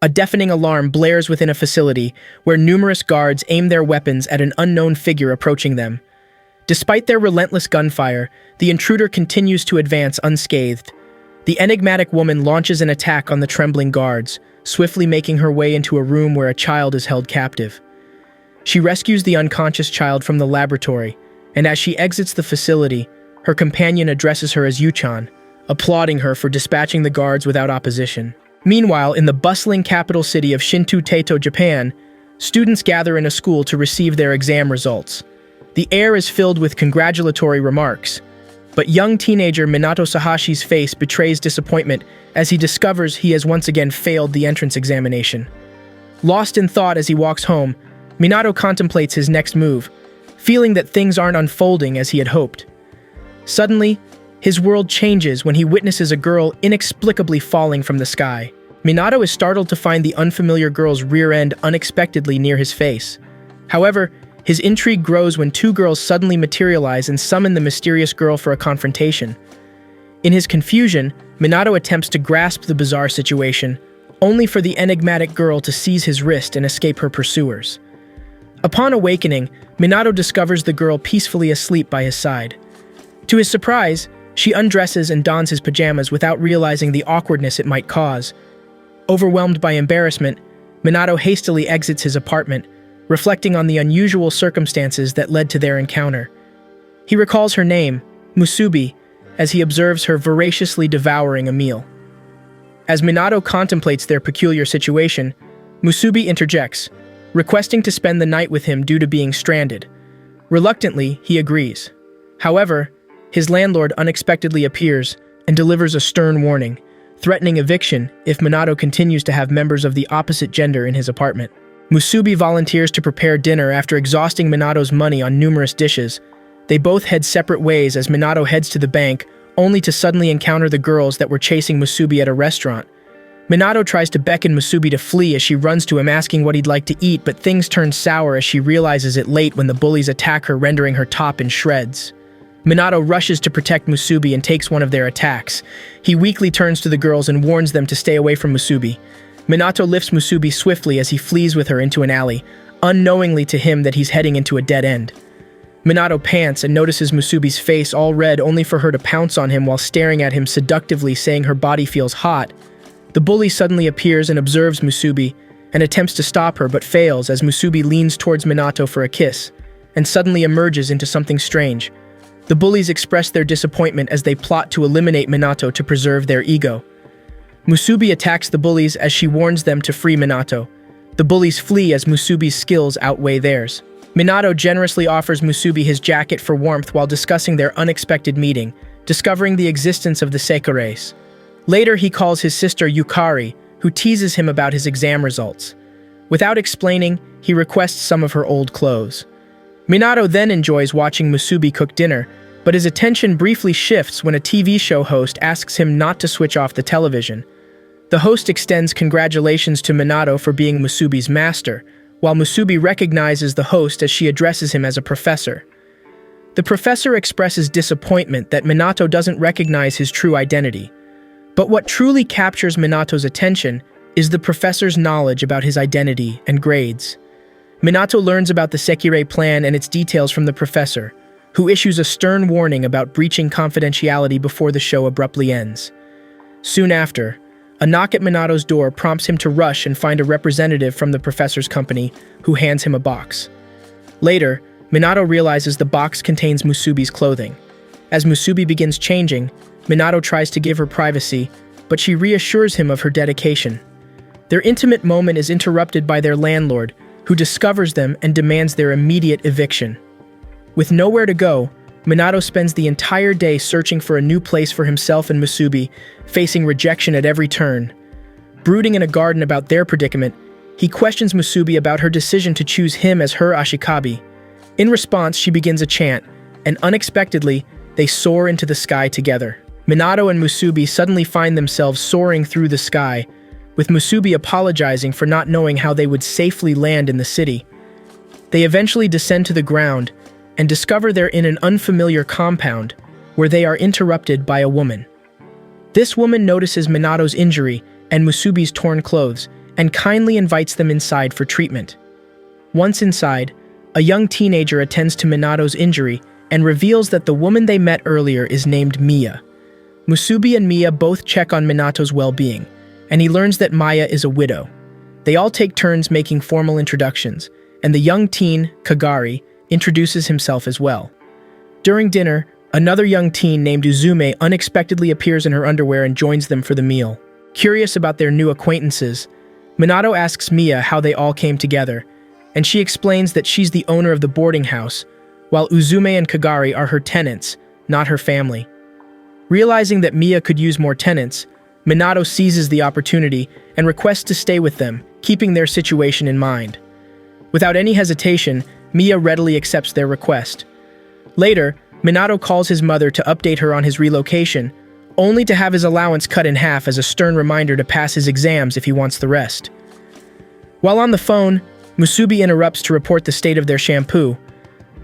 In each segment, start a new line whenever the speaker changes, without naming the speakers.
A deafening alarm blares within a facility where numerous guards aim their weapons at an unknown figure approaching them. Despite their relentless gunfire, the intruder continues to advance unscathed. The enigmatic woman launches an attack on the trembling guards, swiftly making her way into a room where a child is held captive. She rescues the unconscious child from the laboratory, and as she exits the facility, her companion addresses her as Yuchan, applauding her for dispatching the guards without opposition. Meanwhile, in the bustling capital city of Shinto-Teito, Japan, students gather in a school to receive their exam results. The air is filled with congratulatory remarks, but young teenager Minato Sahashi's face betrays disappointment as he discovers he has once again failed the entrance examination. Lost in thought as he walks home, Minato contemplates his next move, feeling that things aren't unfolding as he had hoped. Suddenly, his world changes when he witnesses a girl inexplicably falling from the sky. Minato is startled to find the unfamiliar girl's rear end unexpectedly near his face. However, his intrigue grows when two girls suddenly materialize and summon the mysterious girl for a confrontation. In his confusion, Minato attempts to grasp the bizarre situation, only for the enigmatic girl to seize his wrist and escape her pursuers. Upon awakening, Minato discovers the girl peacefully asleep by his side. To his surprise, she undresses and dons his pajamas without realizing the awkwardness it might cause. Overwhelmed by embarrassment, Minato hastily exits his apartment, reflecting on the unusual circumstances that led to their encounter. He recalls her name, Musubi, as he observes her voraciously devouring a meal. As Minato contemplates their peculiar situation, Musubi interjects, requesting to spend the night with him due to being stranded. Reluctantly, he agrees. However, his landlord unexpectedly appears and delivers a stern warning, threatening eviction if Minato continues to have members of the opposite gender in his apartment. Musubi volunteers to prepare dinner after exhausting Minato's money on numerous dishes. They both head separate ways as Minato heads to the bank, only to suddenly encounter the girls that were chasing Musubi at a restaurant. Minato tries to beckon Musubi to flee as she runs to him asking what he'd like to eat, but things turn sour as she realizes it late when the bullies attack her, rendering her top in shreds. Minato rushes to protect Musubi and takes one of their attacks. He weakly turns to the girls and warns them to stay away from Musubi. Minato lifts Musubi swiftly as he flees with her into an alley, unknowingly to him that he's heading into a dead end. Minato pants and notices Musubi's face all red, only for her to pounce on him while staring at him seductively, saying her body feels hot. The bully suddenly appears and observes Musubi and attempts to stop her but fails as Musubi leans towards Minato for a kiss and suddenly emerges into something strange. The bullies express their disappointment as they plot to eliminate Minato to preserve their ego. Musubi attacks the bullies as she warns them to free Minato. The bullies flee as Musubi's skills outweigh theirs. Minato generously offers Musubi his jacket for warmth while discussing their unexpected meeting, discovering the existence of the Seika race. Later, he calls his sister Yukari, who teases him about his exam results. Without explaining, he requests some of her old clothes. Minato then enjoys watching Musubi cook dinner, but his attention briefly shifts when a TV show host asks him not to switch off the television. The host extends congratulations to Minato for being Musubi's master, while Musubi recognizes the host as she addresses him as a professor. The professor expresses disappointment that Minato doesn't recognize his true identity. But what truly captures Minato's attention is the professor's knowledge about his identity and grades. Minato learns about the Sekirei plan and its details from the professor, who issues a stern warning about breaching confidentiality before the show abruptly ends. Soon after, a knock at Minato's door prompts him to rush and find a representative from the professor's company, who hands him a box. Later, Minato realizes the box contains Musubi's clothing. As Musubi begins changing, Minato tries to give her privacy, but she reassures him of her dedication. Their intimate moment is interrupted by their landlord, who discovers them and demands their immediate eviction. With nowhere to go, Minato spends the entire day searching for a new place for himself and Musubi, facing rejection at every turn. Brooding in a garden about their predicament, he questions Musubi about her decision to choose him as her ashikabi. In response, she begins a chant, and unexpectedly, they soar into the sky together. Minato and Musubi suddenly find themselves soaring through the sky, with Musubi apologizing for not knowing how they would safely land in the city. They eventually descend to the ground and discover they're in an unfamiliar compound where they are interrupted by a woman. This woman notices Minato's injury and Musubi's torn clothes and kindly invites them inside for treatment. Once inside, a young teenager attends to Minato's injury and reveals that the woman they met earlier is named Mia. Musubi and Mia both check on Minato's well-being, and he learns that Maya is a widow. They all take turns making formal introductions, and the young teen, Kagari, introduces himself as well. During dinner, another young teen named Uzume unexpectedly appears in her underwear and joins them for the meal. Curious about their new acquaintances, Minato asks Mia how they all came together, and she explains that she's the owner of the boarding house, while Uzume and Kagari are her tenants, not her family. Realizing that Mia could use more tenants, Minato seizes the opportunity and requests to stay with them, keeping their situation in mind. Without any hesitation, Mia readily accepts their request. Later, Minato calls his mother to update her on his relocation, only to have his allowance cut in half as a stern reminder to pass his exams if he wants the rest. While on the phone, Musubi interrupts to report the state of their shampoo,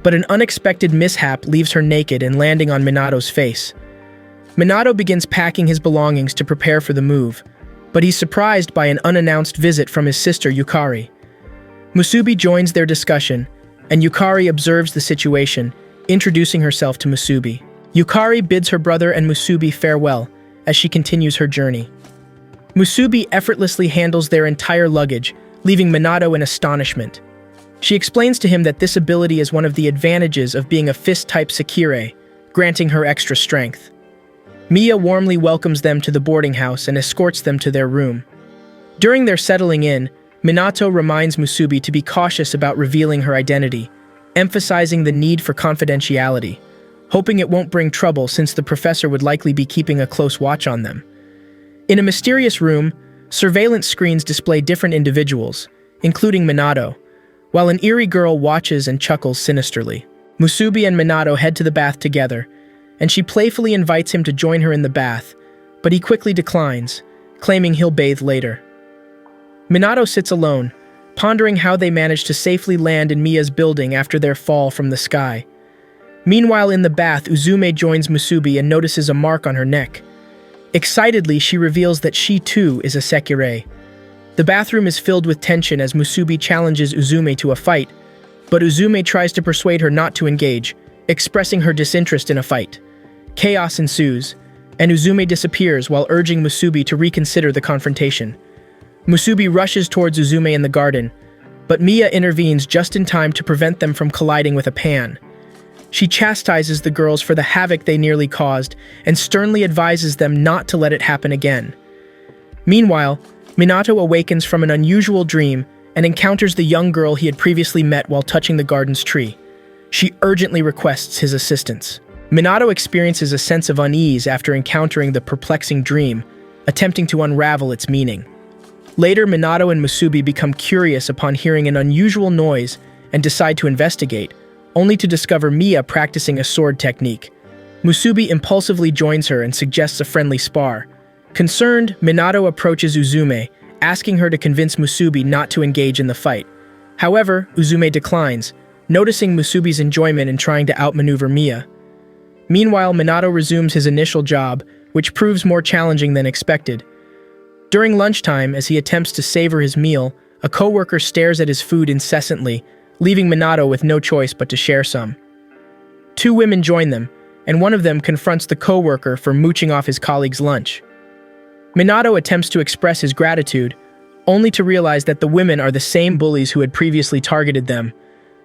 but an unexpected mishap leaves her naked and landing on Minato's face. Minato begins packing his belongings to prepare for the move, but he's surprised by an unannounced visit from his sister Yukari. Musubi joins their discussion, and Yukari observes the situation, introducing herself to Musubi. Yukari bids her brother and Musubi farewell as she continues her journey. Musubi effortlessly handles their entire luggage, leaving Minato in astonishment. She explains to him that this ability is one of the advantages of being a fist-type Sekirei, granting her extra strength. Mia warmly welcomes them to the boarding house and escorts them to their room. During their settling in, Minato reminds Musubi to be cautious about revealing her identity, emphasizing the need for confidentiality, hoping it won't bring trouble since the professor would likely be keeping a close watch on them. In a mysterious room, surveillance screens display different individuals, including Minato, while an eerie girl watches and chuckles sinisterly. Musubi and Minato head to the bath together, and she playfully invites him to join her in the bath, but he quickly declines, claiming he'll bathe later. Minato sits alone, pondering how they managed to safely land in Mia's building after their fall from the sky. Meanwhile, in the bath, Uzume joins Musubi and notices a mark on her neck. Excitedly, she reveals that she too is a Sekirei. The bathroom is filled with tension as Musubi challenges Uzume to a fight, but Uzume tries to persuade her not to engage, expressing her disinterest in a fight. Chaos ensues, and Uzume disappears while urging Musubi to reconsider the confrontation. Musubi rushes towards Uzume in the garden, but Mia intervenes just in time to prevent them from colliding with a pan. She chastises the girls for the havoc they nearly caused and sternly advises them not to let it happen again. Meanwhile, Minato awakens from an unusual dream and encounters the young girl he had previously met while touching the garden's tree. She urgently requests his assistance. Minato experiences a sense of unease after encountering the perplexing dream, attempting to unravel its meaning. Later, Minato and Musubi become curious upon hearing an unusual noise and decide to investigate, only to discover Mia practicing a sword technique. Musubi impulsively joins her and suggests a friendly spar. Concerned, Minato approaches Uzume, asking her to convince Musubi not to engage in the fight. However, Uzume declines, noticing Musubi's enjoyment in trying to outmaneuver Mia. Meanwhile, Minato resumes his initial job, which proves more challenging than expected. During lunchtime, as he attempts to savor his meal, a coworker stares at his food incessantly, leaving Minato with no choice but to share some. Two women join them, and one of them confronts the coworker for mooching off his colleague's lunch. Minato attempts to express his gratitude, only to realize that the women are the same bullies who had previously targeted them.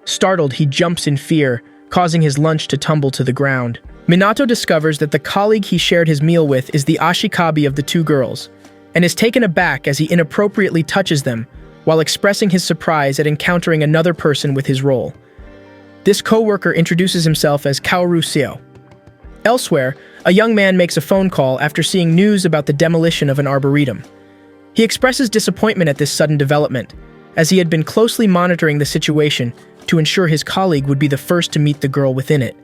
Startled, he jumps in fear, causing his lunch to tumble to the ground. Minato discovers that the colleague he shared his meal with is the ashikabi of the two girls, and is taken aback as he inappropriately touches them, while expressing his surprise at encountering another person with his role. This co-worker introduces himself as Kaoru Seo. Elsewhere, a young man makes a phone call after seeing news about the demolition of an arboretum. He expresses disappointment at this sudden development, as he had been closely monitoring the situation to ensure his colleague would be the first to meet the girl within it.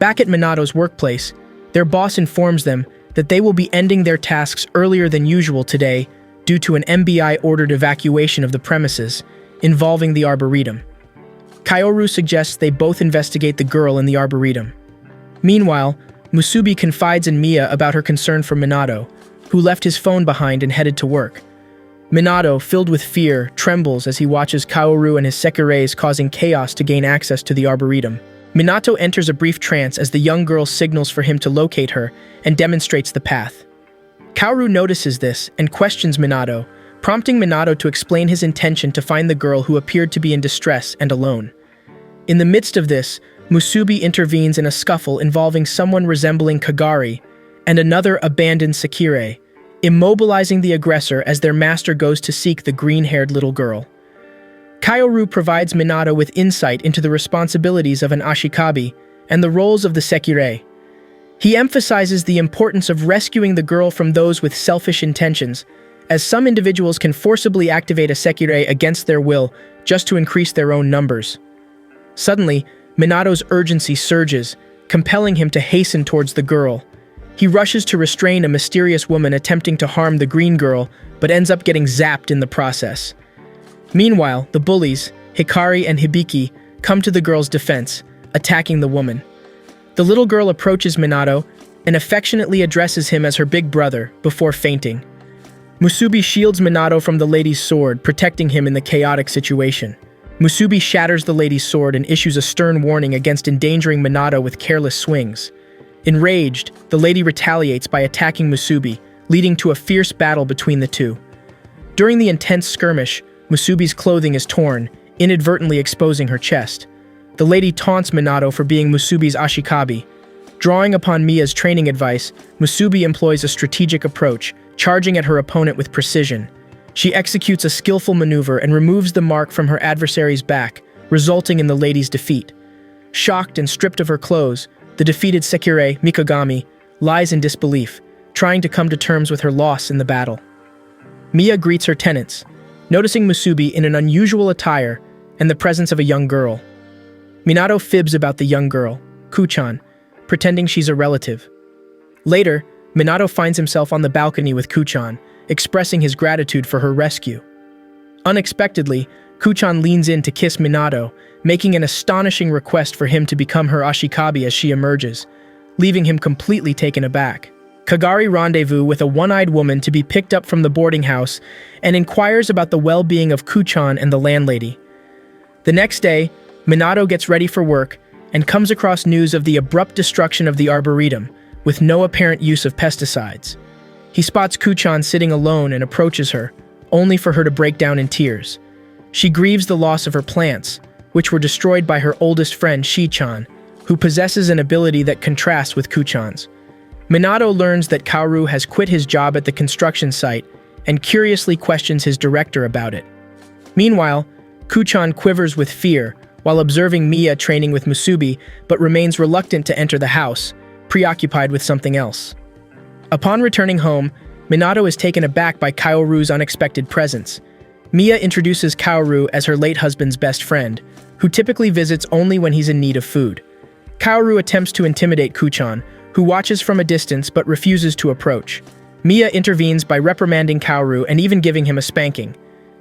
Back at Minato's workplace, their boss informs them that they will be ending their tasks earlier than usual today due to an MBI-ordered evacuation of the premises, involving the arboretum. Kaoru suggests they both investigate the girl in the arboretum. Meanwhile, Musubi confides in Mia about her concern for Minato, who left his phone behind and headed to work. Minato, filled with fear, trembles as he watches Kaoru and his Sekirais causing chaos to gain access to the Arboretum. Minato enters a brief trance as the young girl signals for him to locate her and demonstrates the path. Kaoru notices this and questions Minato, prompting Minato to explain his intention to find the girl who appeared to be in distress and alone. In the midst of this, Musubi intervenes in a scuffle involving someone resembling Kagari and another abandoned Sekirai, immobilizing the aggressor as their master goes to seek the green-haired little girl. Kaoru provides Minato with insight into the responsibilities of an Ashikabi and the roles of the Sekirai. He emphasizes the importance of rescuing the girl from those with selfish intentions, as some individuals can forcibly activate a Sekirai against their will just to increase their own numbers. Suddenly, Minato's urgency surges, compelling him to hasten towards the girl. He rushes to restrain a mysterious woman attempting to harm the green girl, but ends up getting zapped in the process. Meanwhile, the bullies, Hikari and Hibiki, come to the girl's defense, attacking the woman. The little girl approaches Minato and affectionately addresses him as her big brother before fainting. Musubi shields Minato from the lady's sword, protecting him in the chaotic situation. Musubi shatters the lady's sword and issues a stern warning against endangering Minato with careless swings. Enraged, the lady retaliates by attacking Musubi, leading to a fierce battle between the two. During the intense skirmish, Musubi's clothing is torn, inadvertently exposing her chest. The lady taunts Minato for being Musubi's Ashikabi. Drawing upon Mia's training advice, Musubi employs a strategic approach, charging at her opponent with precision. She executes a skillful maneuver and removes the mark from her adversary's back, resulting in the lady's defeat. Shocked and stripped of her clothes, the defeated Sekirai, Mikagami, lies in disbelief, trying to come to terms with her loss in the battle. Mia greets her tenants, noticing Musubi in an unusual attire and the presence of a young girl. Minato fibs about the young girl, Kuchan, pretending she's a relative. Later, Minato finds himself on the balcony with Kuchan, expressing his gratitude for her rescue. Unexpectedly, Kuchan leans in to kiss Minato, making an astonishing request for him to become her Ashikabi as she emerges, leaving him completely taken aback. Kagari rendezvous with a one-eyed woman to be picked up from the boarding house and inquires about the well-being of Kuchan and the landlady. The next day, Minato gets ready for work and comes across news of the abrupt destruction of the Arboretum, with no apparent use of pesticides. He spots Kuchan sitting alone and approaches her, only for her to break down in tears. She grieves the loss of her plants, which were destroyed by her oldest friend Shi-chan, who possesses an ability that contrasts with Kuchan's. Minato learns that Kaoru has quit his job at the construction site and curiously questions his director about it. Meanwhile, Kuchan quivers with fear while observing Mia training with Musubi, but remains reluctant to enter the house, preoccupied with something else. Upon returning home, Minato is taken aback by Kaoru's unexpected presence. Mia introduces Kaoru as her late husband's best friend, who typically visits only when he's in need of food. Kaoru attempts to intimidate Kuchan, who watches from a distance but refuses to approach. Mia intervenes by reprimanding Kaoru and even giving him a spanking.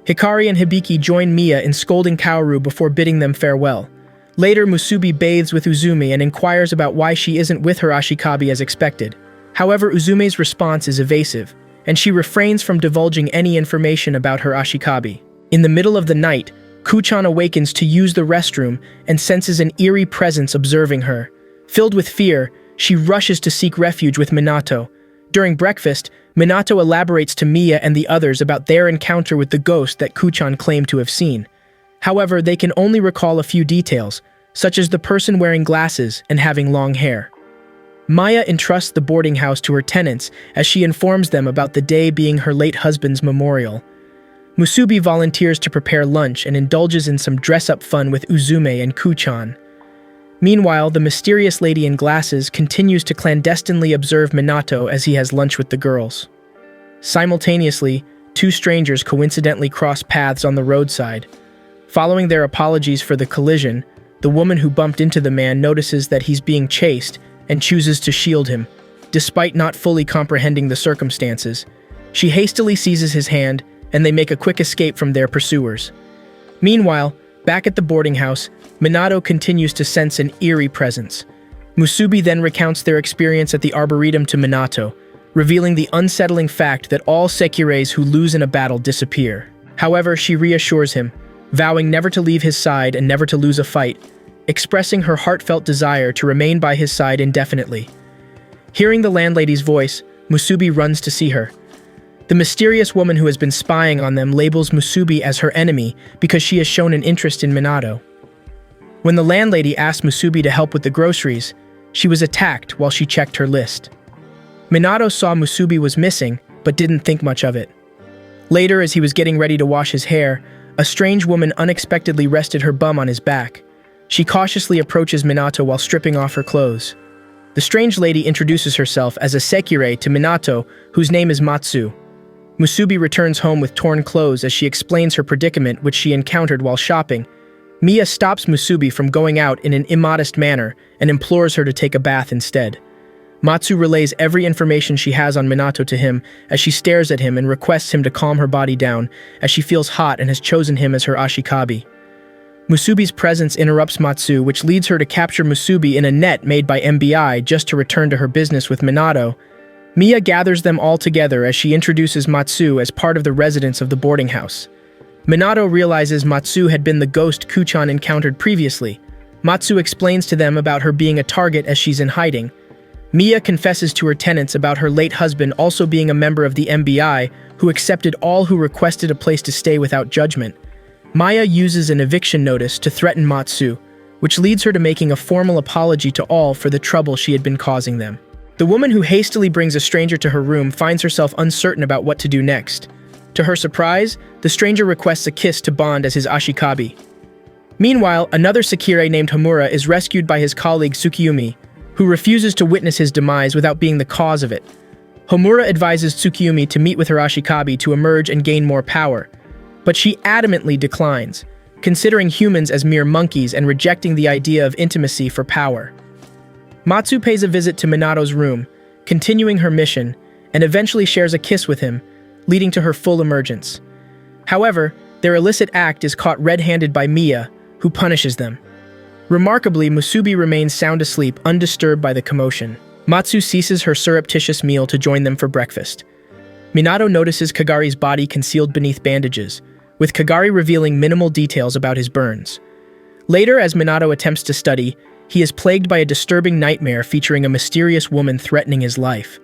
Hikari and Hibiki join Mia in scolding Kaoru before bidding them farewell. Later, Musubi bathes with Uzumi and inquires about why she isn't with her Ashikabi as expected. However, Uzume's response is evasive, and she refrains from divulging any information about her Ashikabi. In the middle of the night, Kuchan awakens to use the restroom and senses an eerie presence observing her. Filled with fear, she rushes to seek refuge with Minato. During breakfast, Minato elaborates to Mia and the others about their encounter with the ghost that Kuchan claimed to have seen. However, they can only recall a few details, such as the person wearing glasses and having long hair. Maya entrusts the boarding house to her tenants as she informs them about the day being her late husband's memorial. Musubi volunteers to prepare lunch and indulges in some dress-up fun with Uzume and Kuchan. Meanwhile, the mysterious lady in glasses continues to clandestinely observe Minato as he has lunch with the girls. Simultaneously, two strangers coincidentally cross paths on the roadside. Following their apologies for the collision, the woman who bumped into the man notices that he's being chased and chooses to shield him, despite not fully comprehending the circumstances. She hastily seizes his hand, and they make a quick escape from their pursuers. Meanwhile, back at the boarding house, Minato continues to sense an eerie presence. Musubi then recounts their experience at the Arboretum to Minato, revealing the unsettling fact that all Sekireis who lose in a battle disappear. However, she reassures him, vowing never to leave his side and never to lose a fight, expressing her heartfelt desire to remain by his side indefinitely. Hearing the landlady's voice, Musubi runs to see her. The mysterious woman who has been spying on them labels Musubi as her enemy because she has shown an interest in Minato. When the landlady asked Musubi to help with the groceries, she was attacked while she checked her list. Minato saw Musubi was missing, but didn't think much of it. Later, as he was getting ready to wash his hair, a strange woman unexpectedly rested her bum on his back. She cautiously approaches Minato while stripping off her clothes. The strange lady introduces herself as a Sekirei to Minato, whose name is Matsu. Musubi returns home with torn clothes as she explains her predicament which she encountered while shopping. Mia stops Musubi from going out in an immodest manner and implores her to take a bath instead. Matsu relays every information she has on Minato to him as she stares at him and requests him to calm her body down as she feels hot and has chosen him as her ashikabi. Musubi's presence interrupts Matsu, which leads her to capture Musubi in a net made by MBI just to return to her business with Minato. Mia gathers them all together as she introduces Matsu as part of the residents of the boarding house. Minato realizes Matsu had been the ghost Kuchan encountered previously. Matsu explains to them about her being a target as she's in hiding. Mia confesses to her tenants about her late husband also being a member of the MBI who accepted all who requested a place to stay without judgment. Maya uses an eviction notice to threaten Matsu, which leads her to making a formal apology to all for the trouble she had been causing them. The woman who hastily brings a stranger to her room finds herself uncertain about what to do next. To her surprise, the stranger requests a kiss to bond as his ashikabi. Meanwhile, another Sekirei named Homura is rescued by his colleague Tsukiyomi, who refuses to witness his demise without being the cause of it. Homura advises Tsukiyomi to meet with her ashikabi to emerge and gain more power, but she adamantly declines, considering humans as mere monkeys and rejecting the idea of intimacy for power. Matsu pays a visit to Minato's room, continuing her mission, and eventually shares a kiss with him, leading to her full emergence. However, their illicit act is caught red-handed by Mia, who punishes them. Remarkably, Musubi remains sound asleep, undisturbed by the commotion. Matsu ceases her surreptitious meal to join them for breakfast. Minato notices Kagari's body concealed beneath bandages, with Kagari revealing minimal details about his burns. Later, as Minato attempts to study, he is plagued by a disturbing nightmare featuring a mysterious woman threatening his life.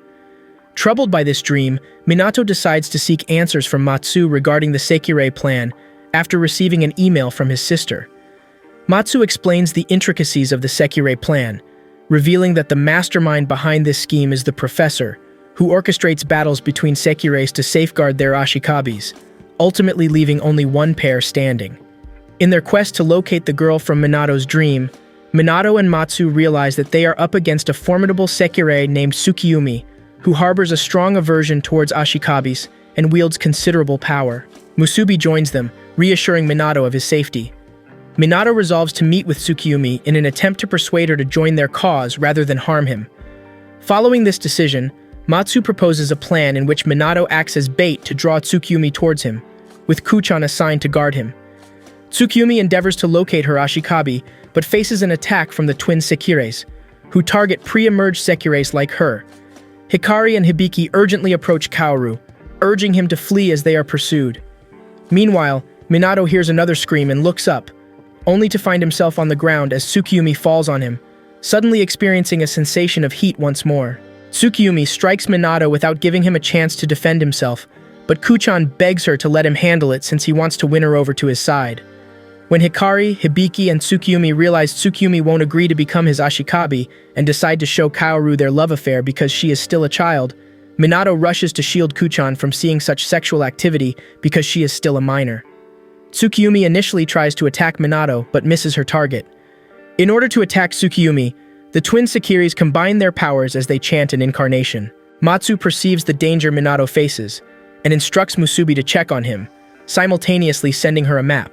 Troubled by this dream, Minato decides to seek answers from Matsu regarding the Sekirei plan after receiving an email from his sister. Matsu explains the intricacies of the Sekirei plan, revealing that the mastermind behind this scheme is the professor, who orchestrates battles between Sekireis to safeguard their ashikabis, ultimately leaving only one pair standing. In their quest to locate the girl from Minato's dream, Minato and Matsu realize that they are up against a formidable Sekirei named Tsukiyomi, who harbors a strong aversion towards ashikabis and wields considerable power. Musubi joins them, reassuring Minato of his safety. Minato resolves to meet with Tsukiyomi in an attempt to persuade her to join their cause rather than harm him. Following this decision, Matsu proposes a plan in which Minato acts as bait to draw Tsukiyomi towards him, with Kuchan assigned to guard him. Tsukiyomi endeavors to locate her ashikabi, but faces an attack from the twin Sekireis, who target pre-emerged Sekireis like her. Hikari and Hibiki urgently approach Kaoru, urging him to flee as they are pursued. Meanwhile, Minato hears another scream and looks up, only to find himself on the ground as Tsukiyomi falls on him, suddenly experiencing a sensation of heat once more. Tsukiyomi strikes Minato without giving him a chance to defend himself, but Kuchan begs her to let him handle it since he wants to win her over to his side. When Hikari, Hibiki, and Tsukiyomi realize Tsukiyomi won't agree to become his ashikabi and decide to show Kaoru their love affair because she is still a child, Minato rushes to shield Kuchan from seeing such sexual activity because she is still a minor. Tsukiyomi initially tries to attack Minato but misses her target. In order to attack Tsukiyomi, the twin Sekiris combine their powers as they chant an incarnation. Matsu perceives the danger Minato faces and instructs Musubi to check on him, simultaneously sending her a map.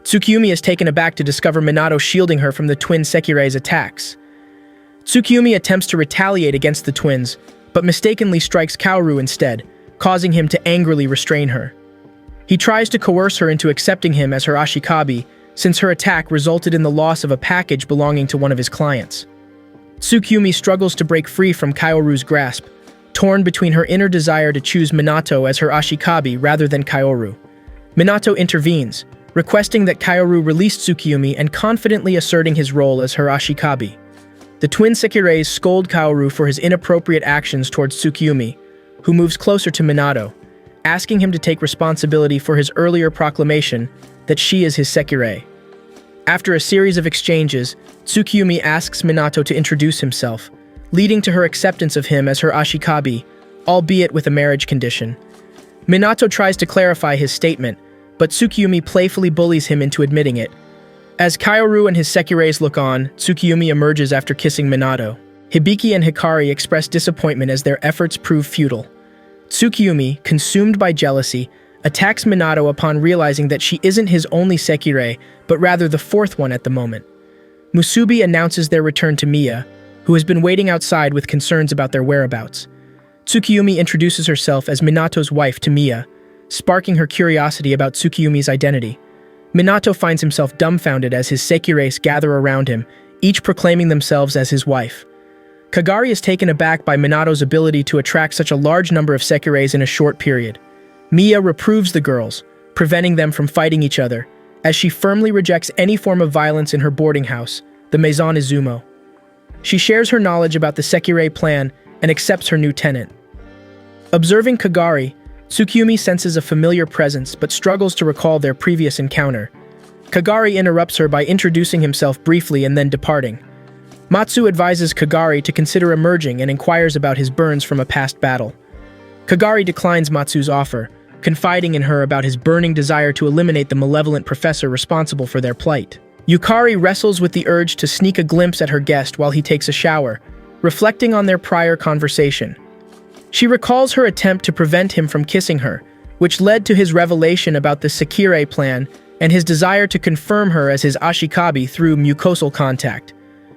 Tsukiyomi is taken aback to discover Minato shielding her from the twin Sekirei's attacks. Tsukiyomi attempts to retaliate against the twins, but mistakenly strikes Kaoru instead, causing him to angrily restrain her. He tries to coerce her into accepting him as her ashikabi, since her attack resulted in the loss of a package belonging to one of his clients. Tsukiyomi struggles to break free from Kaoru's grasp, torn between her inner desire to choose Minato as her Ashikabi rather than Kaoru. Minato intervenes, requesting that Kaoru release Tsukiyomi and confidently asserting his role as her Ashikabi. The twin Sekireis scold Kaoru for his inappropriate actions towards Tsukiyomi, who moves closer to Minato, asking him to take responsibility for his earlier proclamation that she is his Sekirei. After a series of exchanges, Tsukiyomi asks Minato to introduce himself, leading to her acceptance of him as her Ashikabi, albeit with a marriage condition. Minato tries to clarify his statement, but Tsukiyomi playfully bullies him into admitting it. As Kaoru and his Sekireis look on, Tsukiyomi emerges after kissing Minato. Hibiki and Hikari express disappointment as their efforts prove futile. Tsukiyomi, consumed by jealousy, attacks Minato upon realizing that she isn't his only Sekirei, but rather the fourth one at the moment. Musubi announces their return to Miya, who has been waiting outside with concerns about their whereabouts. Tsukiyomi introduces herself as Minato's wife to Miya, sparking her curiosity about Tsukiyomi's identity. Minato finds himself dumbfounded as his Sekireis gather around him, each proclaiming themselves as his wife. Kagari is taken aback by Minato's ability to attract such a large number of Sekireis in a short period. Miya reproves the girls, preventing them from fighting each other, as she firmly rejects any form of violence in her boarding house, the Maison Izumo. She shares her knowledge about the Sekirei plan and accepts her new tenant. Observing Kagari, Tsukiyomi senses a familiar presence but struggles to recall their previous encounter. Kagari interrupts her by introducing himself briefly and then departing. Matsu advises Kagari to consider emerging and inquires about his burns from a past battle. Kagari declines Matsu's offer, confiding in her about his burning desire to eliminate the malevolent professor responsible for their plight. Yukari wrestles with the urge to sneak a glimpse at her guest while he takes a shower, reflecting on their prior conversation. She recalls her attempt to prevent him from kissing her, which led to his revelation about the Sekirei plan and his desire to confirm her as his Ashikabi through mucosal contact.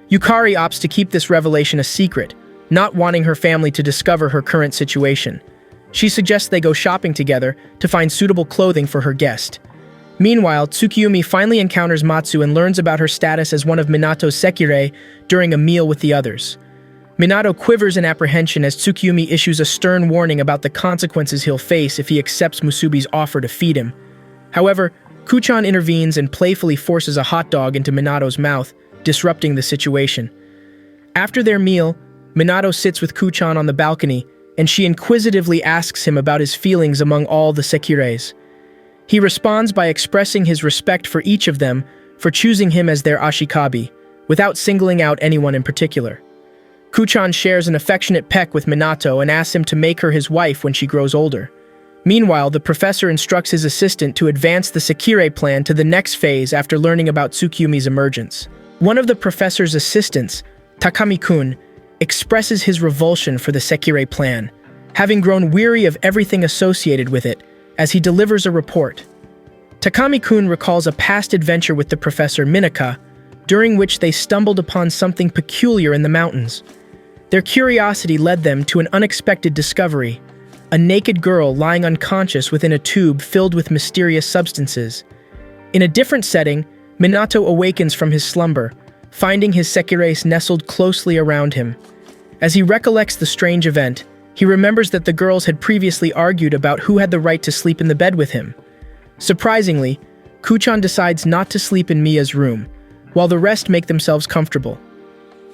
Yukari opts to keep this revelation a secret, not wanting her family to discover her current situation. She suggests they go shopping together to find suitable clothing for her guest. Meanwhile, Tsukiyomi finally encounters Matsu and learns about her status as one of Minato's Sekirei during a meal with the others. Minato quivers in apprehension as Tsukiyomi issues a stern warning about the consequences he'll face if he accepts Musubi's offer to feed him. However, Kuchan intervenes and playfully forces a hot dog into Minato's mouth, disrupting the situation. After their meal, Minato sits with Kuchan on the balcony, and she inquisitively asks him about his feelings among all the Sekireis. He responds by expressing his respect for each of them for choosing him as their Ashikabi, without singling out anyone in particular. Kuchan shares an affectionate peck with Minato and asks him to make her his wife when she grows older. Meanwhile, the professor instructs his assistant to advance the Sekirei plan to the next phase after learning about Tsukiyomi's emergence. One of the professor's assistants, Takami-kun, expresses his revulsion for the Sekirei plan, having grown weary of everything associated with it, as he delivers a report. Takami-kun recalls a past adventure with the professor Minaka, during which they stumbled upon something peculiar in the mountains. Their curiosity led them to an unexpected discovery: a naked girl lying unconscious within a tube filled with mysterious substances. In a different setting, Minato awakens from his slumber, finding his Sekireis nestled closely around him. As he recollects the strange event, he remembers that the girls had previously argued about who had the right to sleep in the bed with him. Surprisingly, Kuchan decides not to sleep in Miya's room, while the rest make themselves comfortable.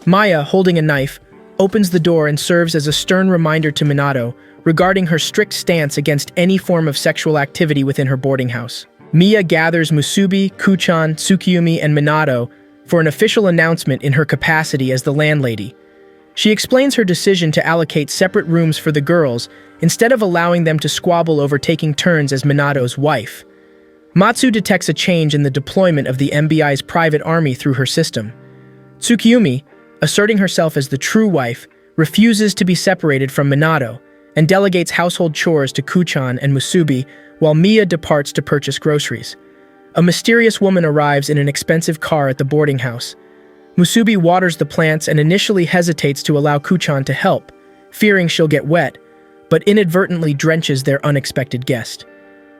Maya, holding a knife, opens the door and serves as a stern reminder to Minato regarding her strict stance against any form of sexual activity within her boarding house. Miya gathers Musubi, Kuchan, Tsukiyomi, and Minato for an official announcement in her capacity as the landlady. She explains her decision to allocate separate rooms for the girls instead of allowing them to squabble over taking turns as Minato's wife. Matsu detects a change in the deployment of the MBI's private army through her system. Tsukiyomi, asserting herself as the true wife, refuses to be separated from Minato and delegates household chores to Kuchan and Musubi while Miya departs to purchase groceries. A mysterious woman arrives in an expensive car at the boarding house. Musubi waters the plants and initially hesitates to allow Kuchan to help, fearing she'll get wet, but inadvertently drenches their unexpected guest.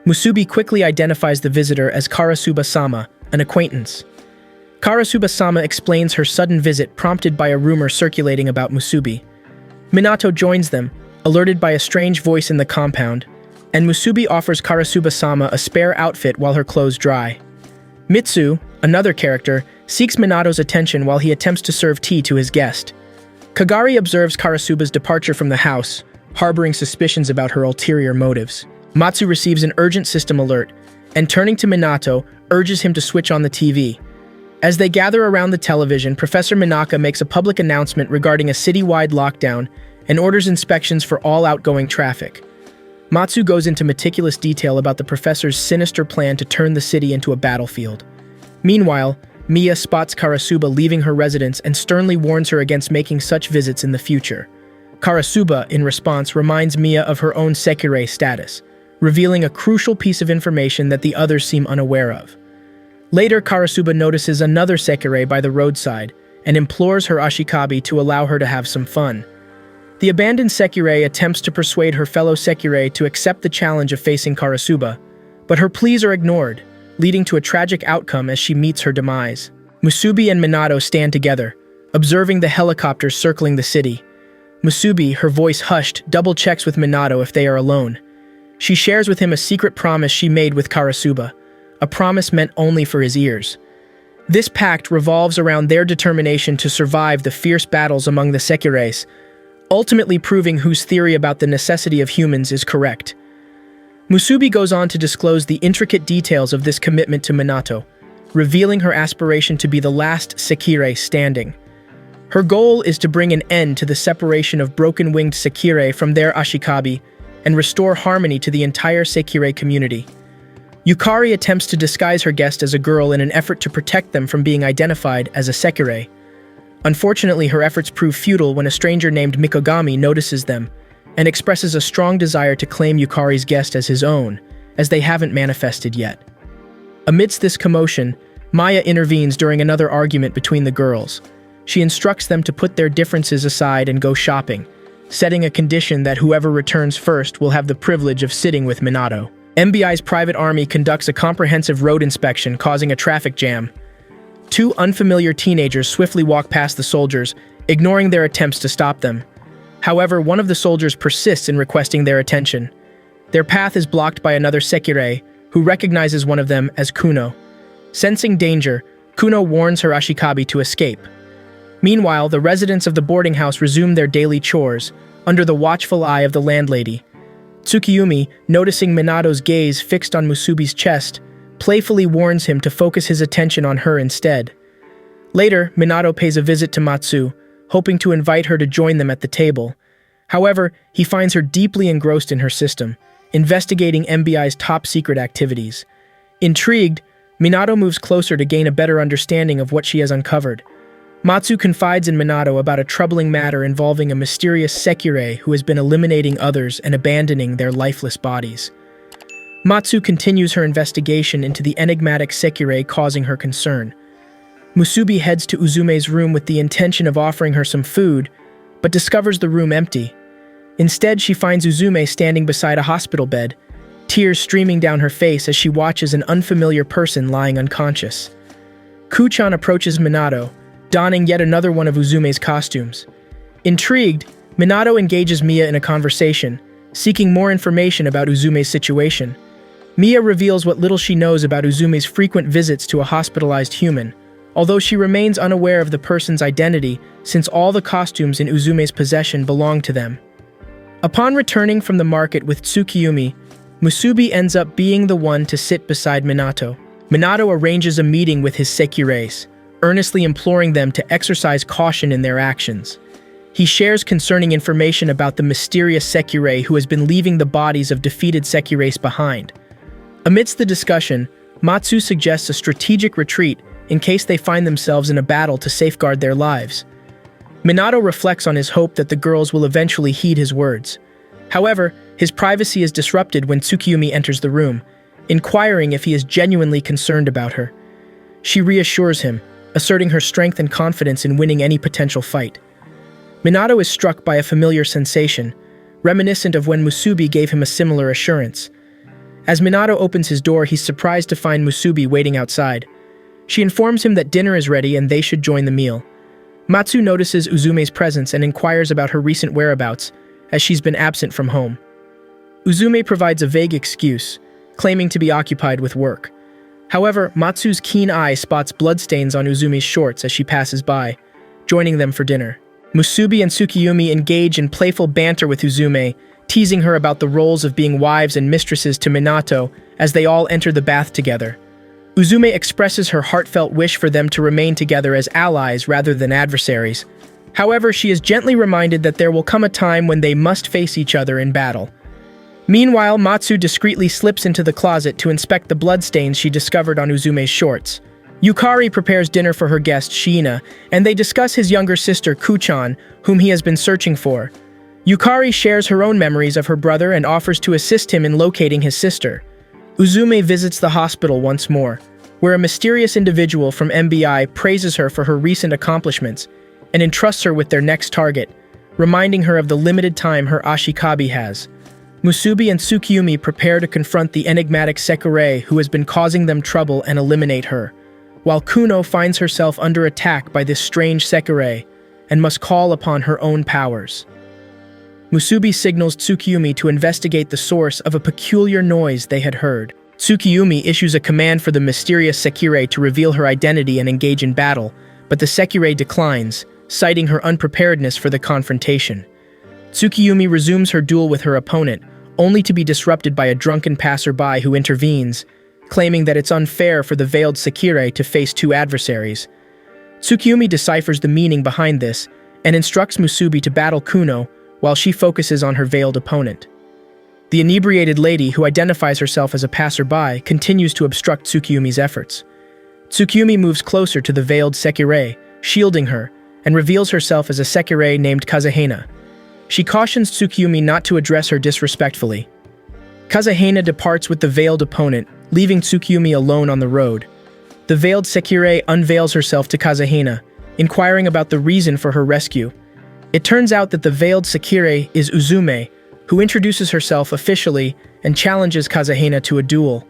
Musubi quickly identifies the visitor as Karasuba-sama, an acquaintance. Karasuba-sama explains her sudden visit prompted by a rumor circulating about Musubi. Minato joins them, alerted by a strange voice in the compound, and Musubi offers Karasuba-sama a spare outfit while her clothes dry. Mitsu, another character, seeks Minato's attention while he attempts to serve tea to his guest. Kagari observes Karasuba's departure from the house, harboring suspicions about her ulterior motives. Matsu receives an urgent system alert, and turning to Minato, urges him to switch on the TV. As they gather around the television, Professor Minaka makes a public announcement regarding a citywide lockdown and orders inspections for all outgoing traffic. Matsu goes into meticulous detail about the professor's sinister plan to turn the city into a battlefield. Meanwhile, Miya spots Karasuba leaving her residence and sternly warns her against making such visits in the future. Karasuba, in response, reminds Miya of her own Sekirei status, revealing a crucial piece of information that the others seem unaware of. Later, Karasuba notices another Sekirei by the roadside and implores her Ashikabi to allow her to have some fun. The abandoned Sekirei attempts to persuade her fellow Sekirei to accept the challenge of facing Karasuba, but her pleas are ignored, leading to a tragic outcome as she meets her demise. Musubi and Minato stand together, observing the helicopters circling the city. Musubi, her voice hushed, double-checks with Minato if they are alone. She shares with him a secret promise she made with Karasuba, a promise meant only for his ears. This pact revolves around their determination to survive the fierce battles among the Sekireis, ultimately proving whose theory about the necessity of humans is correct. Musubi goes on to disclose the intricate details of this commitment to Minato, revealing her aspiration to be the last Sekirei standing. Her goal is to bring an end to the separation of broken-winged Sekirei from their Ashikabi and restore harmony to the entire Sekirei community. Yukari attempts to disguise her guest as a girl in an effort to protect them from being identified as a Sekirei. Unfortunately, her efforts prove futile when a stranger named Mikogami notices them and expresses a strong desire to claim Yukari's guest as his own, as they haven't manifested yet. Amidst this commotion, Maya intervenes during another argument between the girls. She instructs them to put their differences aside and go shopping, setting a condition that whoever returns first will have the privilege of sitting with Minato. MBI's private army conducts a comprehensive road inspection, causing a traffic jam. Two unfamiliar teenagers swiftly walk past the soldiers, ignoring their attempts to stop them. However, one of the soldiers persists in requesting their attention. Their path is blocked by another Sekirei, who recognizes one of them as Kuno. Sensing danger, Kuno warns her Ashikabi to escape. Meanwhile, the residents of the boarding house resume their daily chores, under the watchful eye of the landlady. Tsukiyumi, noticing Minato's gaze fixed on Musubi's chest, playfully warns him to focus his attention on her instead. Later, Minato pays a visit to Matsu, hoping to invite her to join them at the table. However, he finds her deeply engrossed in her system, investigating MBI's top-secret activities. Intrigued, Minato moves closer to gain a better understanding of what she has uncovered. Matsu confides in Minato about a troubling matter involving a mysterious Sekirei who has been eliminating others and abandoning their lifeless bodies. Matsu continues her investigation into the enigmatic Sekirei causing her concern. Musubi heads to Uzume's room with the intention of offering her some food, but discovers the room empty. Instead, she finds Uzume standing beside a hospital bed, tears streaming down her face as she watches an unfamiliar person lying unconscious. Kuchan approaches Minato, donning yet another one of Uzume's costumes. Intrigued, Minato engages Miya in a conversation, seeking more information about Uzume's situation. Miya reveals what little she knows about Uzume's frequent visits to a hospitalized human, although she remains unaware of the person's identity since all the costumes in Uzume's possession belong to them. Upon returning from the market with Tsukiyumi, Musubi ends up being the one to sit beside Minato. Minato arranges a meeting with his Sekireis, earnestly imploring them to exercise caution in their actions. He shares concerning information about the mysterious Sekirei who has been leaving the bodies of defeated Sekireis behind. Amidst the discussion, Matsu suggests a strategic retreat in case they find themselves in a battle to safeguard their lives. Minato reflects on his hope that the girls will eventually heed his words. However, his privacy is disrupted when Tsukiyumi enters the room, inquiring if he is genuinely concerned about her. She reassures him, asserting her strength and confidence in winning any potential fight. Minato is struck by a familiar sensation, reminiscent of when Musubi gave him a similar assurance. As Minato opens his door, he's surprised to find Musubi waiting outside. She informs him that dinner is ready and they should join the meal. Matsu notices Uzume's presence and inquires about her recent whereabouts, as she's been absent from home. Uzume provides a vague excuse, claiming to be occupied with work. However, Matsu's keen eye spots bloodstains on Uzume's shorts as she passes by, joining them for dinner. Musubi and Tsukiyomi engage in playful banter with Uzume, teasing her about the roles of being wives and mistresses to Minato as they all enter the bath together. Uzume expresses her heartfelt wish for them to remain together as allies rather than adversaries. However, she is gently reminded that there will come a time when they must face each other in battle. Meanwhile, Matsu discreetly slips into the closet to inspect the bloodstains she discovered on Uzume's shorts. Yukari prepares dinner for her guest, Shiina, and they discuss his younger sister, Kuchan, whom he has been searching for. Yukari shares her own memories of her brother and offers to assist him in locating his sister. Uzume visits the hospital once more, where a mysterious individual from MBI praises her for her recent accomplishments and entrusts her with their next target, reminding her of the limited time her ashikabi has. Musubi and Tsukiyomi prepare to confront the enigmatic Sekirei who has been causing them trouble and eliminate her, while Kuno finds herself under attack by this strange Sekirei and must call upon her own powers. Musubi signals Tsukiyomi to investigate the source of a peculiar noise they had heard. Tsukiyomi issues a command for the mysterious Sekirei to reveal her identity and engage in battle, but the Sekirei declines, citing her unpreparedness for the confrontation. Tsukiyomi resumes her duel with her opponent, only to be disrupted by a drunken passerby who intervenes, claiming that it's unfair for the veiled Sekirei to face two adversaries. Tsukiyomi deciphers the meaning behind this and instructs Musubi to battle Kuno while she focuses on her veiled opponent. The inebriated lady, who identifies herself as a passerby, continues to obstruct Tsukiyomi's efforts. Tsukiyomi moves closer to the veiled Sekirei, shielding her, and reveals herself as a Sekirei named Kazahena. She cautions Tsukiyomi not to address her disrespectfully. Kazahena departs with the veiled opponent, leaving Tsukiyomi alone on the road. The veiled Sekirei unveils herself to Kazahena, inquiring about the reason for her rescue. It turns out that the veiled Sekirei is Uzume, who introduces herself officially and challenges Kazahena to a duel.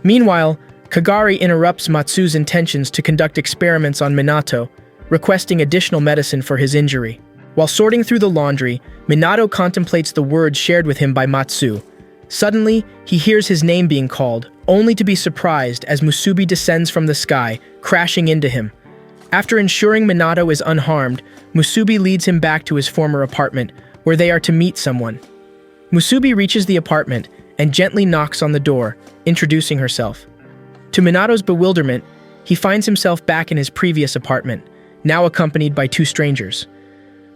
Meanwhile, Kagari interrupts Matsu's intentions to conduct experiments on Minato, requesting additional medicine for his injury. While sorting through the laundry, Minato contemplates the words shared with him by Matsu. Suddenly, he hears his name being called, only to be surprised as Musubi descends from the sky, crashing into him. After ensuring Minato is unharmed, Musubi leads him back to his former apartment, where they are to meet someone. Musubi reaches the apartment and gently knocks on the door, introducing herself. To Minato's bewilderment, he finds himself back in his previous apartment, now accompanied by two strangers.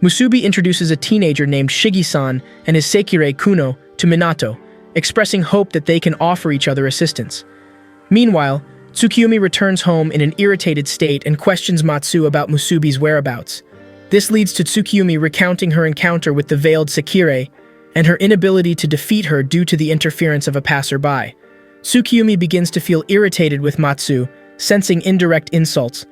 Musubi introduces a teenager named Shigi-san and his Sekirei Kuno to Minato, expressing hope that they can offer each other assistance. Meanwhile, Tsukiyomi returns home in an irritated state and questions Matsu about Musubi's whereabouts. This leads to Tsukiyomi recounting her encounter with the veiled Sekirei and her inability to defeat her due to the interference of a passerby. Tsukiyomi begins to feel irritated with Matsu, sensing indirect insults,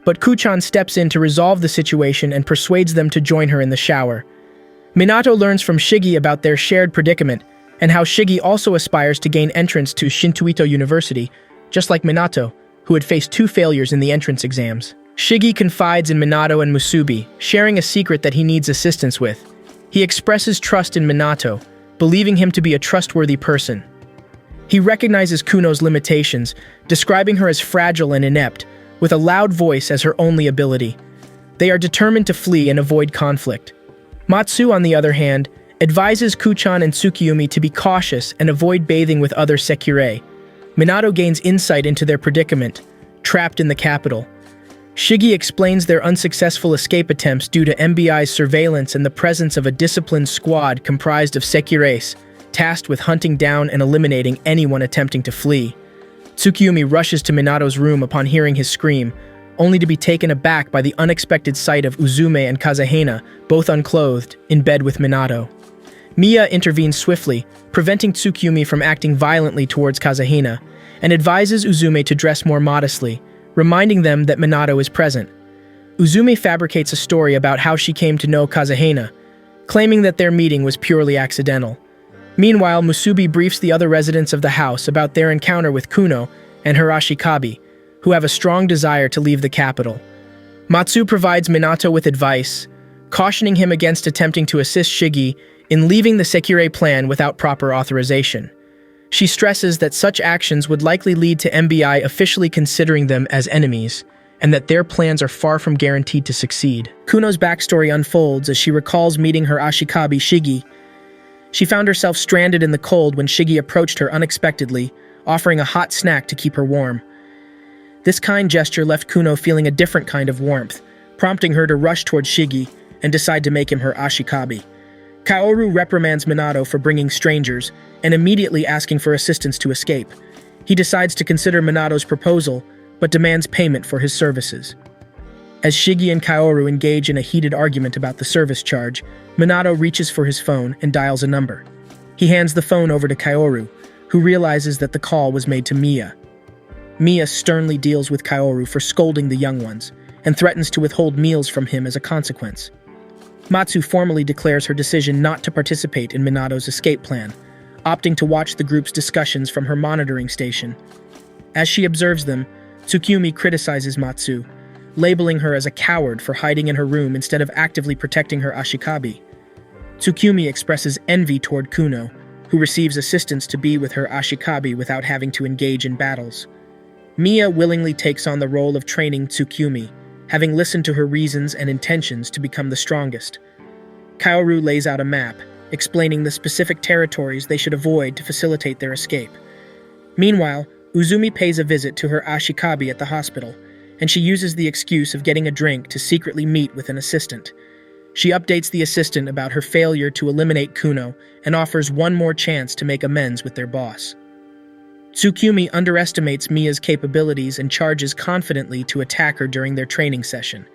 but Kuchan steps in to resolve the situation and persuades them to join her in the shower. Minato learns from Shigi about their shared predicament and how Shigi also aspires to gain entrance to Shintoito University, just like Minato, who had faced 2 failures in the entrance exams. Shigi confides in Minato and Musubi, sharing a secret that he needs assistance with. He expresses trust in Minato, believing him to be a trustworthy person. He recognizes Kuno's limitations, describing her as fragile and inept, with a loud voice as her only ability. They are determined to flee and avoid conflict. Matsu, on the other hand, advises Kuchan and Tsukiyomi to be cautious and avoid bathing with other Sekirei. Minato gains insight into their predicament, trapped in the capital. Shigi explains their unsuccessful escape attempts due to MBI's surveillance and the presence of a disciplined squad comprised of Sekireis, tasked with hunting down and eliminating anyone attempting to flee. Tsukiyomi rushes to Minato's room upon hearing his scream, only to be taken aback by the unexpected sight of Uzume and Kazahena, both unclothed, in bed with Minato. Miya intervenes swiftly, preventing Tsukiyomi from acting violently towards Kazahena, and advises Uzume to dress more modestly, reminding them that Minato is present. Uzume fabricates a story about how she came to know Kazahena, claiming that their meeting was purely accidental. Meanwhile, Musubi briefs the other residents of the house about their encounter with Kuno and her ashikabi, who have a strong desire to leave the capital. Matsu provides Minato with advice, cautioning him against attempting to assist Shigi in leaving the Sekirei plan without proper authorization. She stresses that such actions would likely lead to MBI officially considering them as enemies, and that their plans are far from guaranteed to succeed. Kuno's backstory unfolds as she recalls meeting her ashikabi Shigi. She found herself stranded in the cold when Shigi approached her unexpectedly, offering a hot snack to keep her warm. This kind gesture left Kuno feeling a different kind of warmth, prompting her to rush towards Shigi and decide to make him her ashikabi. Kaoru reprimands Minato for bringing strangers and immediately asking for assistance to escape. He decides to consider Minato's proposal, but demands payment for his services. As Shigi and Kaoru engage in a heated argument about the service charge, Minato reaches for his phone and dials a number. He hands the phone over to Kaoru, who realizes that the call was made to Mia. Mia sternly deals with Kaoru for scolding the young ones, and threatens to withhold meals from him as a consequence. Matsu formally declares her decision not to participate in Minato's escape plan, opting to watch the group's discussions from her monitoring station. As she observes them, Tsukumi criticizes Matsu, labeling her as a coward for hiding in her room instead of actively protecting her ashikabi. Tsukumi expresses envy toward Kuno, who receives assistance to be with her ashikabi without having to engage in battles. Mia willingly takes on the role of training Tsukumi, having listened to her reasons and intentions to become the strongest. Kaoru lays out a map, explaining the specific territories they should avoid to facilitate their escape. Meanwhile, Uzumi pays a visit to her ashikabi at the hospital, and she uses the excuse of getting a drink to secretly meet with an assistant. She updates the assistant about her failure to eliminate Kuno and offers one more chance to make amends with their boss. Tsukumi underestimates Mia's capabilities and charges confidently to attack her during their training session.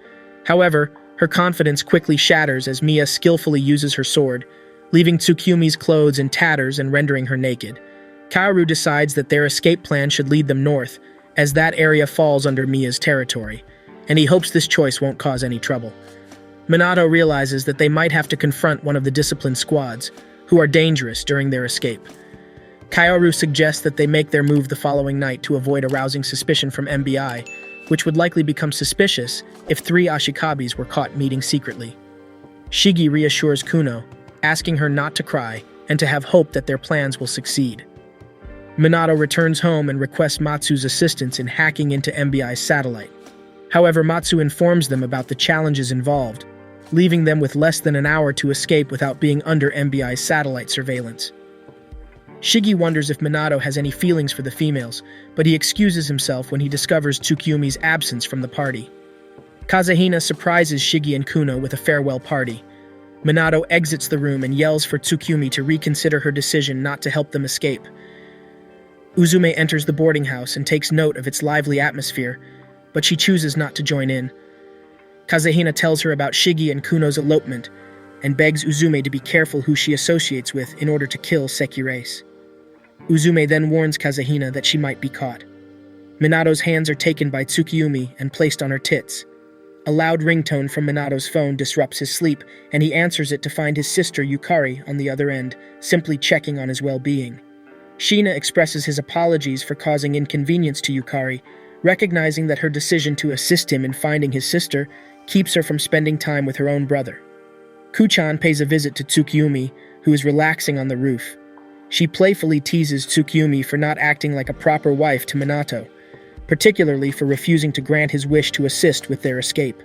However, her confidence quickly shatters as Mia skillfully uses her sword, leaving Tsukumi's clothes in tatters and rendering her naked. Kaoru decides that their escape plan should lead them north, as that area falls under Mia's territory, and he hopes this choice won't cause any trouble. Minato realizes that they might have to confront one of the disciplined squads, who are dangerous during their escape. Kaoru suggests that they make their move the following night to avoid arousing suspicion from MBI, which would likely become suspicious if 3 ashikabis were caught meeting secretly. Shigi reassures Kuno, asking her not to cry and to have hope that their plans will succeed. Minato returns home and requests Matsu's assistance in hacking into MBI's satellite. However, Matsu informs them about the challenges involved, leaving them with less than an hour to escape without being under MBI's satellite surveillance. Shigi wonders if Minato has any feelings for the females, but he excuses himself when he discovers Tsukumi's absence from the party. Kazahina surprises Shigi and Kuno with a farewell party. Minato exits the room and yells for Tsukumi to reconsider her decision not to help them escape. Uzume enters the boarding house and takes note of its lively atmosphere, but she chooses not to join in. Kazahina tells her about Shigi and Kuno's elopement, and begs Uzume to be careful who she associates with in order to kill Sekirei. Uzume then warns Kazahina that she might be caught. Minato's hands are taken by Tsukiyumi and placed on her tits. A loud ringtone from Minato's phone disrupts his sleep, and he answers it to find his sister Yukari on the other end, simply checking on his well-being. Shina expresses his apologies for causing inconvenience to Yukari, recognizing that her decision to assist him in finding his sister keeps her from spending time with her own brother. Kuchan pays a visit to Tsukiyumi, who is relaxing on the roof. She playfully teases Tsukiyumi for not acting like a proper wife to Minato, particularly for refusing to grant his wish to assist with their escape.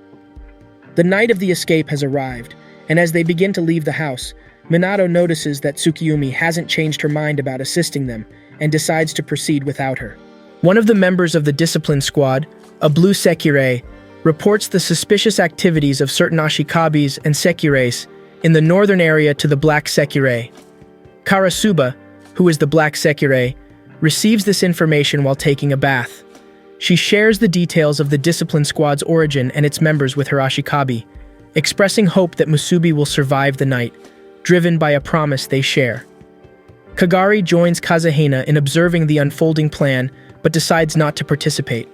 The night of the escape has arrived, and as they begin to leave the house, Minato notices that Tsukiyumi hasn't changed her mind about assisting them, and decides to proceed without her. One of the members of the discipline squad, a blue Sekirei, reports the suspicious activities of certain ashikabis and Sekireis in the northern area to the black Sekirei. Karasuba, who is the black Sekirei, receives this information while taking a bath. She shares the details of the discipline squad's origin and its members with her ashikabi, expressing hope that Musubi will survive the night, driven by a promise they share. Kagari joins Kazahina in observing the unfolding plan, but decides not to participate.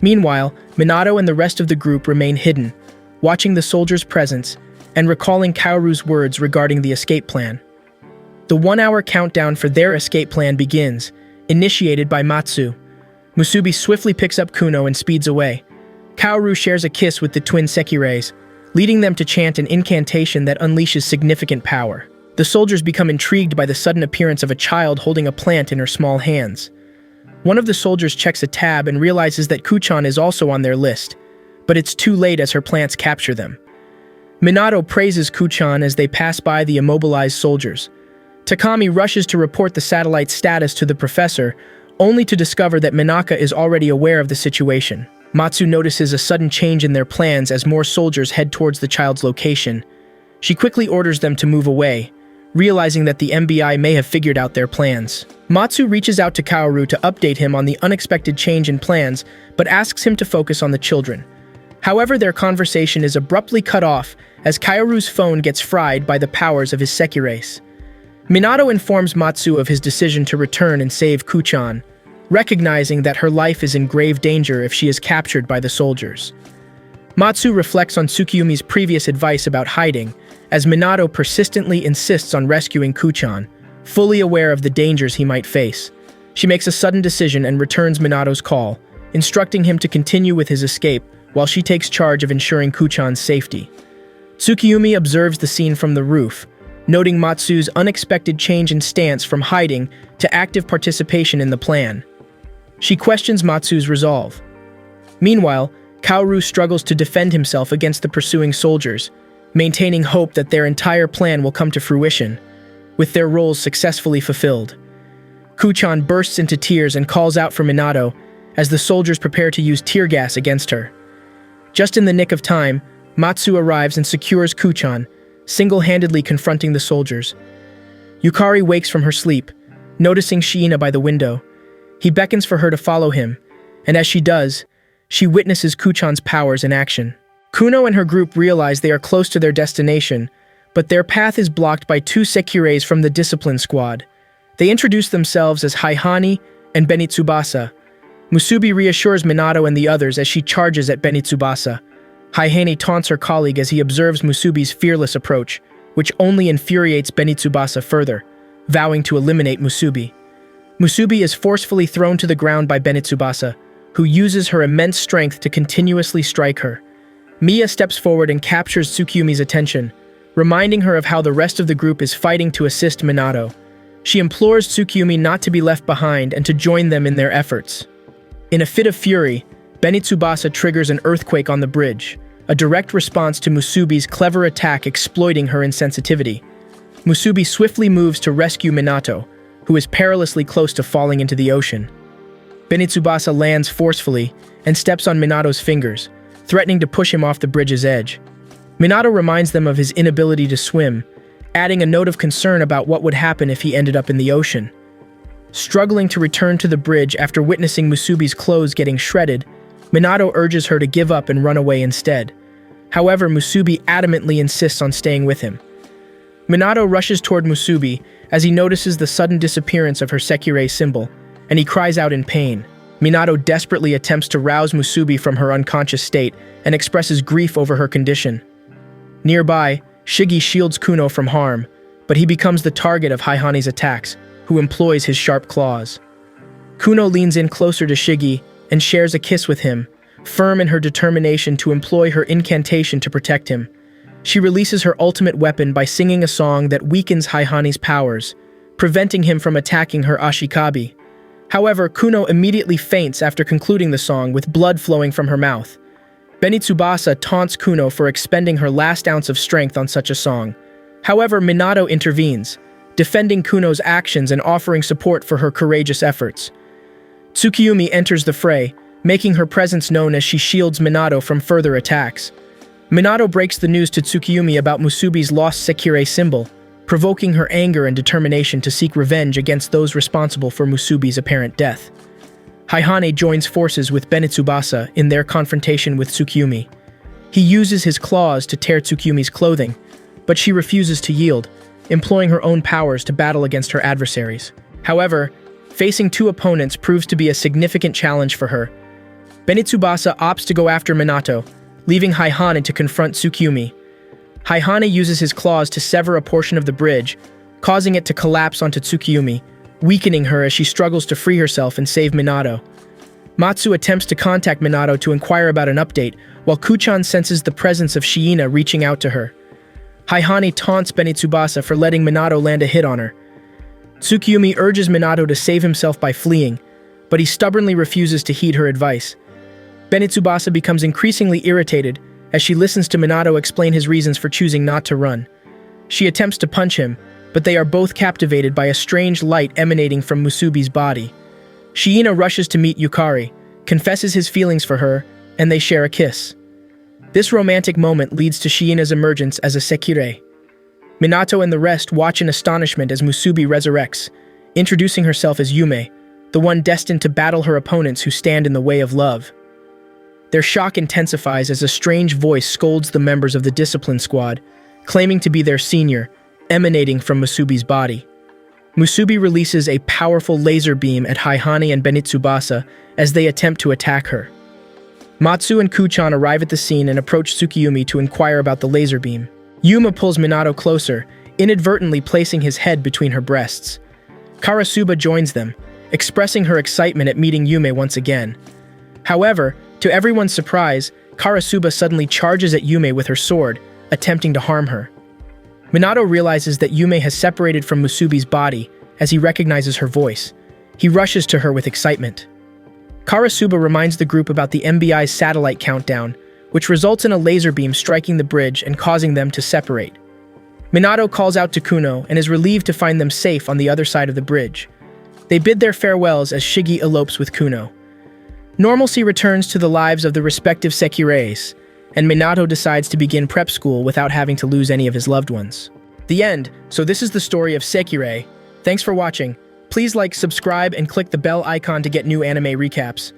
Meanwhile, Minato and the rest of the group remain hidden, watching the soldiers' presence and recalling Kaoru's words regarding the escape plan. The 1-hour countdown for their escape plan begins, initiated by Matsu. Musubi swiftly picks up Kuno and speeds away. Kaoru shares a kiss with the twin Sekireis, leading them to chant an incantation that unleashes significant power. The soldiers become intrigued by the sudden appearance of a child holding a plant in her small hands. One of the soldiers checks a tab and realizes that Kuchan is also on their list, but it's too late as her plants capture them. Minato praises Kuchan as they pass by the immobilized soldiers. Takami rushes to report the satellite's status to the professor, only to discover that Minaka is already aware of the situation. Matsu notices a sudden change in their plans as more soldiers head towards the child's location. She quickly orders them to move away, realizing that the MBI may have figured out their plans. Matsu reaches out to Kaoru to update him on the unexpected change in plans, but asks him to focus on the children. However, their conversation is abruptly cut off as Kaoru's phone gets fried by the powers of his Sekirace. Minato informs Matsu of his decision to return and save Kuchan, recognizing that her life is in grave danger if she is captured by the soldiers. Matsu reflects on Tsukiyumi's previous advice about hiding, as Minato persistently insists on rescuing Kuchan, fully aware of the dangers he might face. She makes a sudden decision and returns Minato's call, instructing him to continue with his escape while she takes charge of ensuring Kuchan's safety. Tsukiyumi observes the scene from the roof, noting Matsu's unexpected change in stance from hiding to active participation in the plan. She questions Matsu's resolve. Meanwhile, Kaoru struggles to defend himself against the pursuing soldiers, maintaining hope that their entire plan will come to fruition, with their roles successfully fulfilled. Kuchan bursts into tears and calls out for Minato as the soldiers prepare to use tear gas against her. Just in the nick of time, Matsu arrives and secures Kuchan, single-handedly confronting the soldiers. Yukari wakes from her sleep, noticing Shiina by the window. He beckons for her to follow him, and as she does, she witnesses Kuchan's powers in action. Kuno and her group realize they are close to their destination, but their path is blocked by two Sekirays from the Discipline Squad. They introduce themselves as Haihani and Benitsubasa. Musubi reassures Minato and the others as she charges at Benitsubasa. Haihani taunts her colleague as he observes Musubi's fearless approach, which only infuriates Benitsubasa further, vowing to eliminate Musubi. Musubi is forcefully thrown to the ground by Benitsubasa, who uses her immense strength to continuously strike her. Mia steps forward and captures Tsukiyumi's attention, reminding her of how the rest of the group is fighting to assist Minato. She implores Tsukiyumi not to be left behind and to join them in their efforts. In a fit of fury, Benitsubasa triggers an earthquake on the bridge, a direct response to Musubi's clever attack exploiting her insensitivity. Musubi swiftly moves to rescue Minato, who is perilously close to falling into the ocean. Benitsubasa lands forcefully and steps on Minato's fingers, threatening to push him off the bridge's edge. Minato reminds them of his inability to swim, adding a note of concern about what would happen if he ended up in the ocean. Struggling to return to the bridge after witnessing Musubi's clothes getting shredded, Minato urges her to give up and run away instead. However, Musubi adamantly insists on staying with him. Minato rushes toward Musubi as he notices the sudden disappearance of her Sekirei symbol, and he cries out in pain. Minato desperately attempts to rouse Musubi from her unconscious state and expresses grief over her condition. Nearby, Shigi shields Kuno from harm, but he becomes the target of Haihani's attacks, who employs his sharp claws. Kuno leans in closer to Shigi and shares a kiss with him, firm in her determination to employ her incantation to protect him. She releases her ultimate weapon by singing a song that weakens Haihani's powers, preventing him from attacking her Ashikabi. However, Kuno immediately faints after concluding the song with blood flowing from her mouth. Benitsubasa taunts Kuno for expending her last ounce of strength on such a song. However, Minato intervenes, defending Kuno's actions and offering support for her courageous efforts. Tsukiyumi enters the fray, making her presence known as she shields Minato from further attacks. Minato breaks the news to Tsukiyumi about Musubi's lost Sekirei symbol, provoking her anger and determination to seek revenge against those responsible for Musubi's apparent death. Haihane joins forces with Benitsubasa in their confrontation with Tsukiyumi. He uses his claws to tear Tsukiyumi's clothing, but she refuses to yield, employing her own powers to battle against her adversaries. However, facing two opponents proves to be a significant challenge for her. Benitsubasa opts to go after Minato, leaving Haihane to confront Tsukiyumi. Haihane uses his claws to sever a portion of the bridge, causing it to collapse onto Tsukiyumi, weakening her as she struggles to free herself and save Minato. Matsu attempts to contact Minato to inquire about an update, while Kuchan senses the presence of Shiina reaching out to her. Haihane taunts Benitsubasa for letting Minato land a hit on her. Tsukiyomi urges Minato to save himself by fleeing, but he stubbornly refuses to heed her advice. Benitsubasa becomes increasingly irritated as she listens to Minato explain his reasons for choosing not to run. She attempts to punch him, but they are both captivated by a strange light emanating from Musubi's body. Shiina rushes to meet Yukari, confesses his feelings for her, and they share a kiss. This romantic moment leads to Shiina's emergence as a Sekirei. Minato and the rest watch in astonishment as Musubi resurrects, introducing herself as Yume, the one destined to battle her opponents who stand in the way of love. Their shock intensifies as a strange voice scolds the members of the discipline squad, claiming to be their senior, emanating from Musubi's body. Musubi releases a powerful laser beam at Haihane and Benitsubasa as they attempt to attack her. Matsu and Kuchan arrive at the scene and approach Tsukiyomi to inquire about the laser beam. Yuma pulls Minato closer, inadvertently placing his head between her breasts. Karasuba joins them, expressing her excitement at meeting Yume once again. However, to everyone's surprise, Karasuba suddenly charges at Yume with her sword, attempting to harm her. Minato realizes that Yume has separated from Musubi's body as he recognizes her voice. He rushes to her with excitement. Karasuba reminds the group about the MBI's satellite countdown, which results in a laser beam striking the bridge and causing them to separate. Minato calls out to Kuno and is relieved to find them safe on the other side of the bridge. They bid their farewells as Shigi elopes with Kuno. Normalcy returns to the lives of the respective Sekireis, and Minato decides to begin prep school without having to lose any of his loved ones. The end. So this is the story of Sekirei. Thanks for watching. Please like, subscribe, and click the bell icon to get new anime recaps.